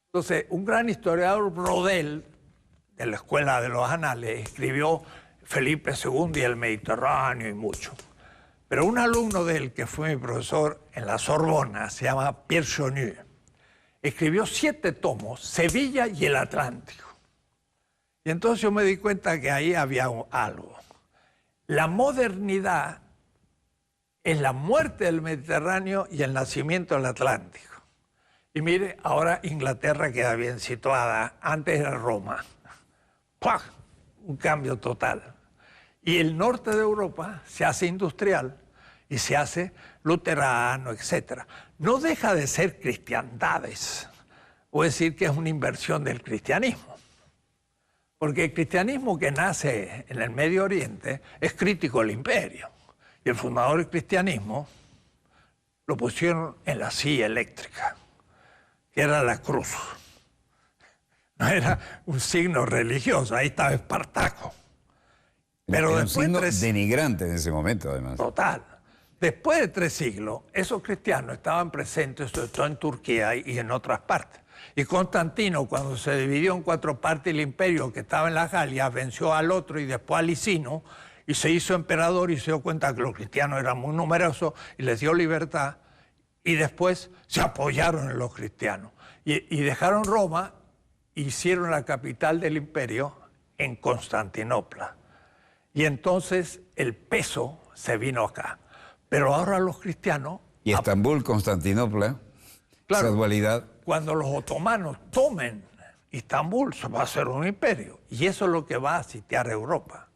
Entonces, un gran historiador, Brodel, de la Escuela de los Anales, escribió Felipe II y el Mediterráneo y mucho. Pero un alumno de él, que fue mi profesor en la Sorbona, se llama Pierre Chonu, escribió 7 tomos, Sevilla y el Atlántico. Y entonces yo me di cuenta que ahí había algo. La modernidad es la muerte del Mediterráneo y el nacimiento del Atlántico. Y mire, ahora Inglaterra queda bien situada, antes era Roma. ¡Pah! Un cambio total. Y el norte de Europa se hace industrial y se hace luterano, etc. No deja de ser cristiandades, o decir que es una inversión del cristianismo. Porque el cristianismo que nace en el Medio Oriente es crítico del imperio. Y el fundador del cristianismo lo pusieron en la silla eléctrica, que era la cruz. No era un signo religioso, ahí estaba Espartaco. Pero era después un signo denigrante en ese momento, además. Total. Después de 3 siglos, esos cristianos estaban presentes, sobre todo en Turquía y en otras partes. Y Constantino, cuando se dividió en 4 partes el imperio que estaba en la Galia, venció al otro y después a Licino, y se hizo emperador y se dio cuenta que los cristianos eran muy numerosos y les dio libertad, y después se apoyaron en los cristianos. Y dejaron Roma e hicieron la capital del imperio en Constantinopla. Y entonces el peso se vino acá. Pero ahora los cristianos... Y Estambul, Constantinopla, claro, esa dualidad. Cuando los otomanos tomen Estambul, se va a hacer un imperio. Y eso es lo que va a sitiar Europa.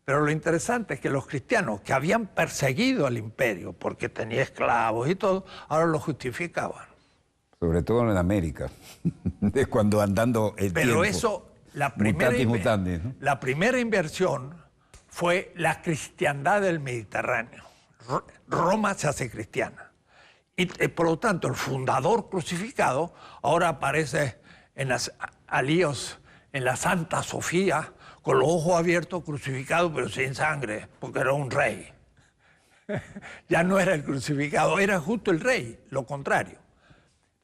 Pero lo interesante es que los cristianos que habían perseguido al imperio porque tenía esclavos y todo, ahora lo justificaban. Sobre todo en América, de cuando andando el Pero tiempo. eso, la primera inversión fue la cristiandad del Mediterráneo. Roma se hace cristiana. Y por lo tanto, el fundador crucificado ahora aparece en las alíos, en la Santa Sofía, con los ojos abiertos, crucificado, pero sin sangre, porque era un rey. Ya no era el crucificado, era justo el rey, lo contrario.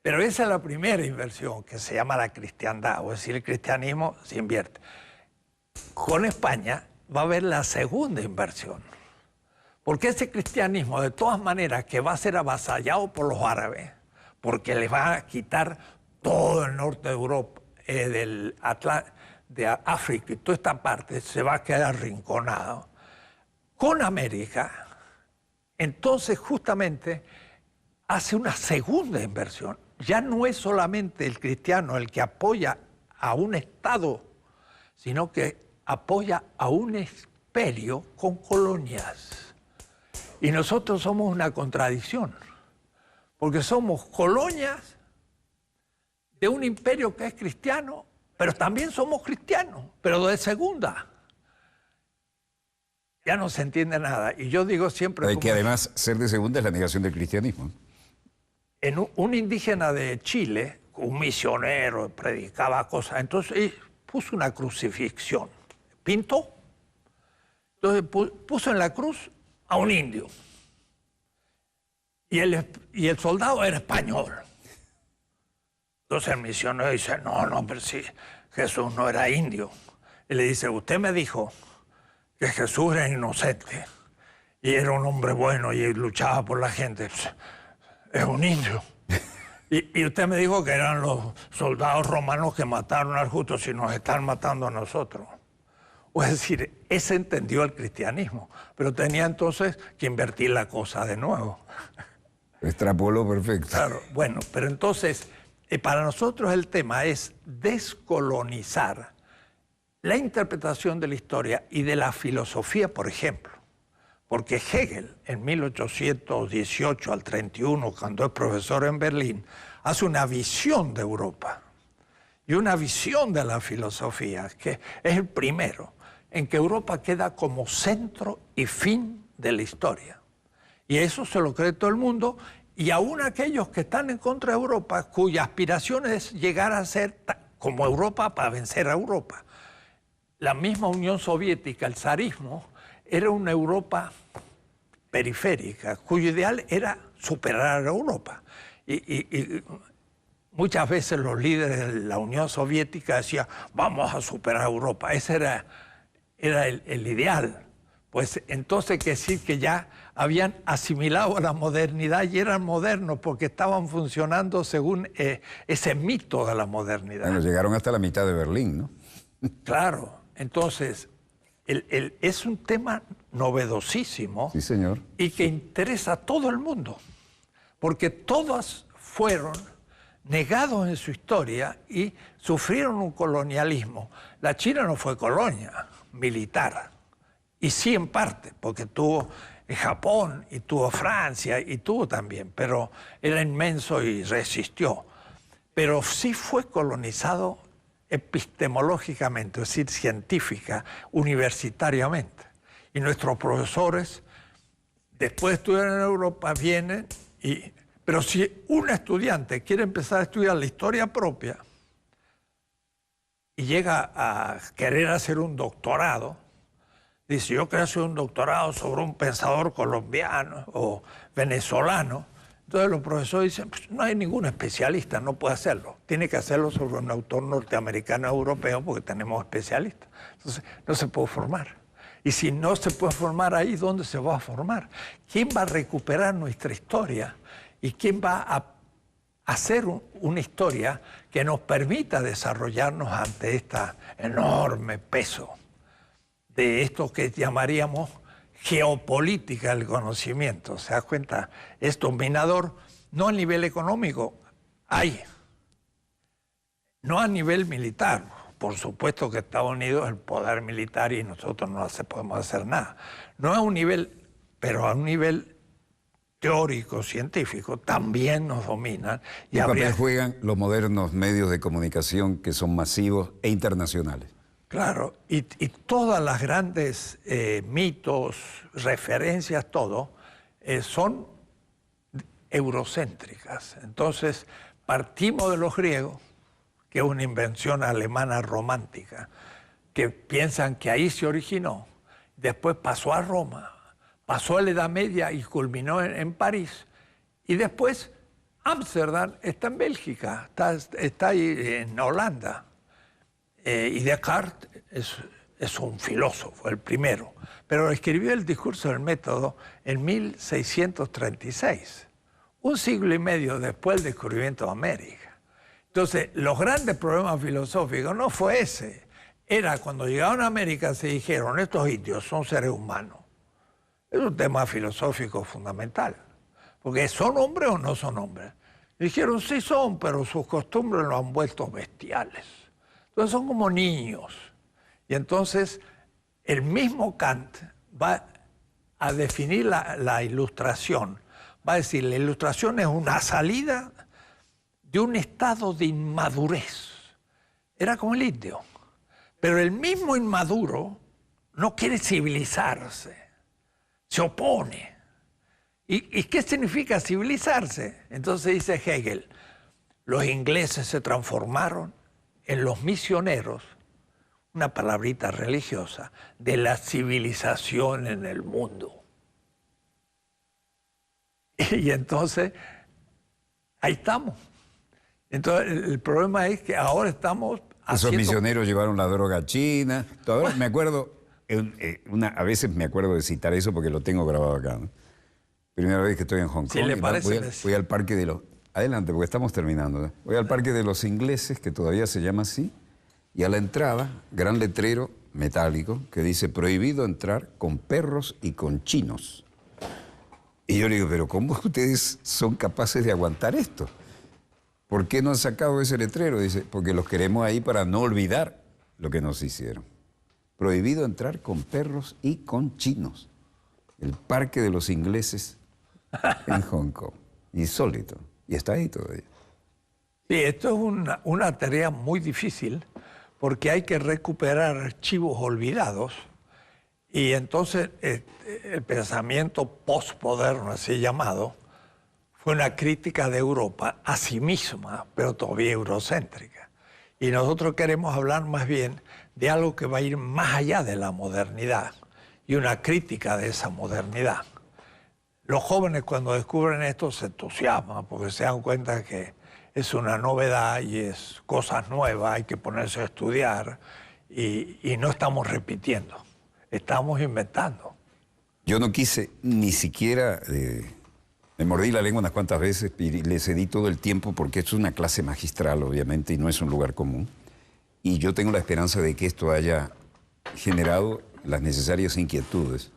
Pero esa es la primera inversión, que se llama la cristiandad, o decir, el cristianismo se invierte. Con España va a haber la segunda inversión, porque ese cristianismo, de todas maneras, que va a ser avasallado por los árabes, porque les va a quitar todo el norte de Europa, de África y toda esta parte, se va a quedar arrinconado. Con América, entonces justamente hace una segunda inversión. Ya no es solamente el cristiano el que apoya a un Estado, sino que apoya a un imperio con colonias. Y nosotros somos una contradicción, porque somos colonias de un imperio que es cristiano, pero también somos cristianos, pero de segunda. Ya no se entiende nada. Y yo digo siempre... Hay que además ser de segunda es la negación del cristianismo. En un indígena de Chile, un misionero, predicaba cosas, entonces puso una crucifixión. Pintó. Entonces puso en la cruz a un indio. Y el soldado era español. Entonces el misionero dice, no, pero sí, Jesús no era indio. Y le dice, usted me dijo que Jesús era inocente y era un hombre bueno y luchaba por la gente. Es un indio. Y usted me dijo que eran los soldados romanos que mataron al justo, si nos están matando a nosotros. O es decir, ese entendió el cristianismo, pero tenía entonces que invertir la cosa de nuevo. Extrapoló perfecto. Claro, bueno, pero entonces, para nosotros el tema es descolonizar la interpretación de la historia y de la filosofía, por ejemplo. Porque Hegel, en 1818 al 31, cuando es profesor en Berlín, hace una visión de Europa y una visión de la filosofía, que es el primero, en que Europa queda como centro y fin de la historia. Y eso se lo cree todo el mundo, y aún aquellos que están en contra de Europa, cuya aspiración es llegar a ser como Europa para vencer a Europa. La misma Unión Soviética, el zarismo, era una Europa periférica, cuyo ideal era superar a Europa. Y muchas veces los líderes de la Unión Soviética decían, vamos a superar a Europa. Ese era el ideal. Pues entonces quiere decir que ya habían asimilado a la modernidad y eran modernos porque estaban funcionando según ese mito de la modernidad. Bueno, llegaron hasta la mitad de Berlín, ¿no? Claro, entonces es un tema novedosísimo. Sí, señor. Y que interesa a todo el mundo, porque todos fueron negados en su historia y sufrieron un colonialismo. La China no fue colonia militar, y sí en parte, porque tuvo Japón y tuvo Francia y tuvo también, pero era inmenso y resistió. Pero sí fue colonizado epistemológicamente, es decir, científica, universitariamente. Y nuestros profesores, después de estudiar en Europa, vienen y... Pero si un estudiante quiere empezar a estudiar la historia propia y llega a querer hacer un doctorado, dice, yo quiero hacer un doctorado sobre un pensador colombiano o venezolano, entonces los profesores dicen, pues no hay ningún especialista, no puede hacerlo. Tiene que hacerlo sobre un autor norteamericano o europeo porque tenemos especialistas. Entonces no se puede formar. Y si no se puede formar ahí, ¿dónde se va a formar? ¿Quién va a recuperar nuestra historia? ¿Y quién va a hacer una historia que nos permita desarrollarnos ante este enorme peso de esto que llamaríamos geopolítica del conocimiento? ¿Se da cuenta? Es dominador no a nivel económico, no a nivel militar. Por supuesto que Estados Unidos es el poder militar y nosotros no podemos hacer nada. No a un nivel, pero a un nivel teórico, científico, también nos dominan. ¿Qué papel juegan los modernos medios de comunicación que son masivos e internacionales? Claro, y todas las grandes mitos, referencias, todo, son eurocéntricas. Entonces, partimos de los griegos, que es una invención alemana romántica, que piensan que ahí se originó, después pasó a Roma, pasó a la Edad Media y culminó en París, y después Ámsterdam está en Bélgica, está ahí en Holanda. Y Descartes es un filósofo, el primero, pero escribió el discurso del método en 1636, un siglo y medio después del descubrimiento de América. Entonces, los grandes problemas filosóficos no fue ese, era cuando llegaron a América se dijeron, estos indios son seres humanos. Es un tema filosófico fundamental, porque ¿son hombres o no son hombres? Y dijeron, sí son, pero sus costumbres lo han vuelto bestiales. Entonces son como niños. Y entonces el mismo Kant va a definir la ilustración. Va a decir, la ilustración es una salida de un estado de inmadurez. Era como el indio. Pero el mismo inmaduro no quiere civilizarse, se opone. ¿Y qué significa civilizarse? Entonces dice Hegel, los ingleses se transformaron en los misioneros, una palabrita religiosa, de la civilización en el mundo. Y entonces, ahí estamos. Entonces, el problema es que ahora estamos Esos misioneros llevaron la droga china. Todavía me acuerdo, a veces me acuerdo de citar eso porque lo tengo grabado acá, ¿no? Primera vez que estoy en Hong Kong. Si le parece, voy al parque de los... Adelante, porque estamos terminando, ¿no? Voy al parque de los ingleses, que todavía se llama así, y a la entrada, gran letrero metálico que dice prohibido entrar con perros y con chinos. Y yo le digo, pero ¿cómo ustedes son capaces de aguantar esto? ¿Por qué no han sacado ese letrero? Dice, porque los queremos ahí para no olvidar lo que nos hicieron. Prohibido entrar con perros y con chinos. El parque de los ingleses en Hong Kong. Insólito. Y está ahí todavía. Sí, esto es una tarea muy difícil porque hay que recuperar archivos olvidados y entonces el pensamiento postmoderno, así llamado, fue una crítica de Europa a sí misma, pero todavía eurocéntrica. Y nosotros queremos hablar más bien de algo que va a ir más allá de la modernidad y una crítica de esa modernidad. Los jóvenes cuando descubren esto se entusiasman porque se dan cuenta que es una novedad y es cosas nuevas, hay que ponerse a estudiar y no estamos repitiendo, estamos inventando. Yo no quise ni siquiera... me mordí la lengua unas cuantas veces y le cedí todo el tiempo porque esto es una clase magistral, obviamente, y no es un lugar común. Y yo tengo la esperanza de que esto haya generado las necesarias inquietudes,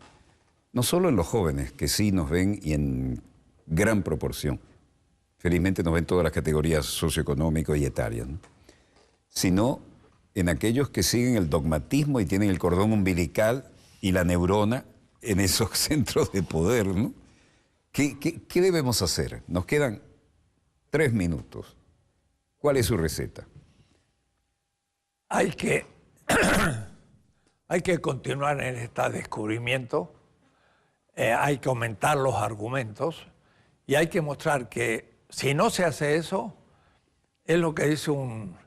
no solo en los jóvenes, que sí nos ven y en gran proporción. Felizmente nos ven todas las categorías socioeconómicas y etarias, ¿no? Sino en aquellos que siguen el dogmatismo y tienen el cordón umbilical y la neurona en esos centros de poder, ¿no? ¿Qué debemos hacer? Nos quedan 3 minutos. ¿Cuál es su receta? Hay que continuar en este descubrimiento, hay que aumentar los argumentos y hay que mostrar que si no se hace eso, es lo que dice un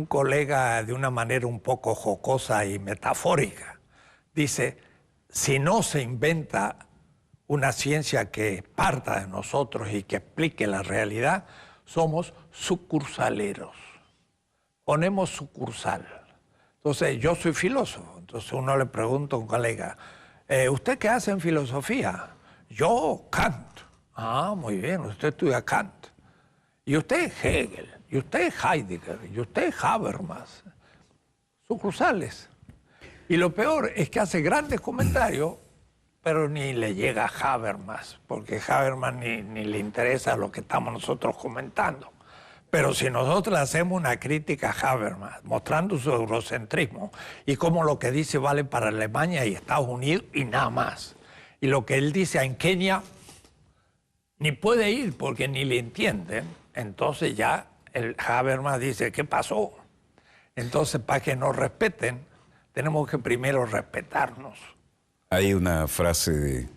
colega de una manera un poco jocosa y metafórica. Dice, si no se inventa una ciencia que parta de nosotros y que explique la realidad, somos sucursaleros. Ponemos sucursal. Entonces, yo soy filósofo. Entonces uno le pregunta a un colega, ¿usted qué hace en filosofía? Yo, Kant. Ah, muy bien, usted estudia Kant. Y usted Hegel, y usted Heidegger, y usted Habermas. Sucursales. Y lo peor es que hace grandes comentarios, pero ni le llega a Habermas, porque Habermas ni le interesa lo que estamos nosotros comentando. Pero si nosotros le hacemos una crítica a Habermas, mostrando su eurocentrismo y cómo lo que dice vale para Alemania y Estados Unidos y nada más, y lo que él dice en Kenia ni puede ir porque ni le entienden, entonces ya el Habermas dice, ¿qué pasó? Entonces, para que nos respeten, tenemos que primero respetarnos. Hay una frase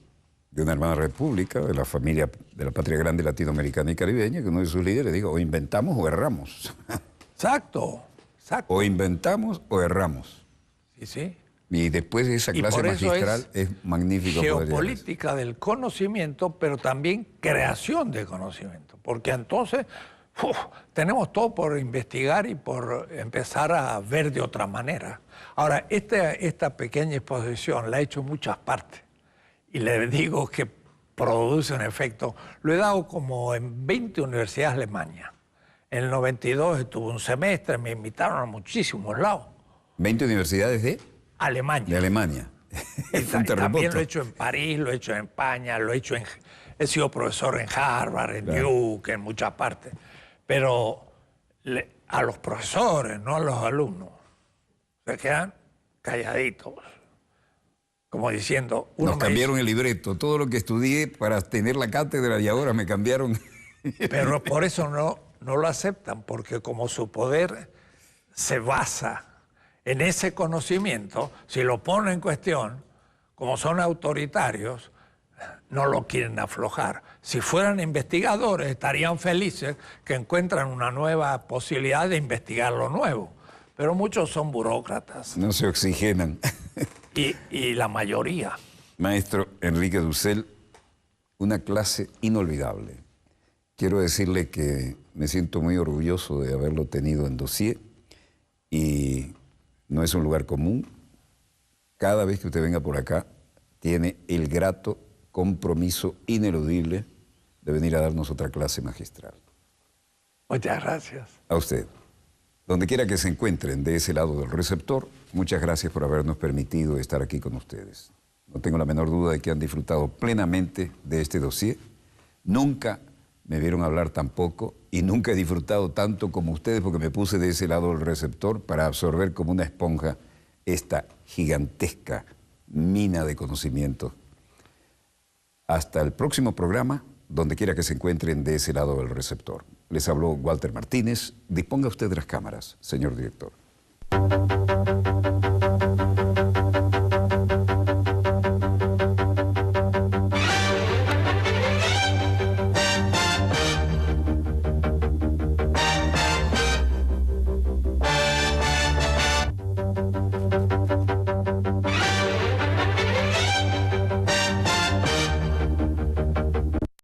de una hermana república, de la familia, de la patria grande latinoamericana y caribeña, que uno de sus líderes dijo, o inventamos o erramos. Exacto, exacto. O inventamos o erramos. Sí, sí. Y después de esa clase magistral es magnífico. Geopolítica del conocimiento, pero también creación de conocimiento. Porque entonces tenemos todo por investigar y por empezar a ver de otra manera. Ahora, esta pequeña exposición la he hecho en muchas partes. Y le digo que produce un efecto. Lo he dado como en 20 universidades de Alemania. En el 92 estuve un semestre, me invitaron a muchísimos lados. ¿20 universidades de? Alemania. De Alemania. También lo he hecho en París, lo he hecho en España, he sido profesor en Harvard, en Duke, en muchas partes. Pero a los profesores, no a los alumnos, se quedan calladitos. Como diciendo... Nos cambiaron el libreto, todo lo que estudié para tener la cátedra y ahora me cambiaron. Pero por eso no lo aceptan, porque como su poder se basa en ese conocimiento, si lo ponen en cuestión, como son autoritarios, no lo quieren aflojar. Si fueran investigadores, estarían felices que encuentran una nueva posibilidad de investigar lo nuevo. Pero muchos son burócratas. No se oxigenan. Y la mayoría. Maestro Enrique Dussel, una clase inolvidable. Quiero decirle que me siento muy orgulloso de haberlo tenido en Dossier y no es un lugar común. Cada vez que usted venga por acá, tiene el grato compromiso ineludible de venir a darnos otra clase magistral. Muchas gracias. A usted. Donde quiera que se encuentren de ese lado del receptor, muchas gracias por habernos permitido estar aquí con ustedes. No tengo la menor duda de que han disfrutado plenamente de este dossier. Nunca me vieron hablar tan poco y nunca he disfrutado tanto como ustedes porque me puse de ese lado del receptor para absorber como una esponja esta gigantesca mina de conocimiento. Hasta el próximo programa, donde quiera que se encuentren de ese lado del receptor. Les habló Walter Martínez. Disponga usted de las cámaras, señor director.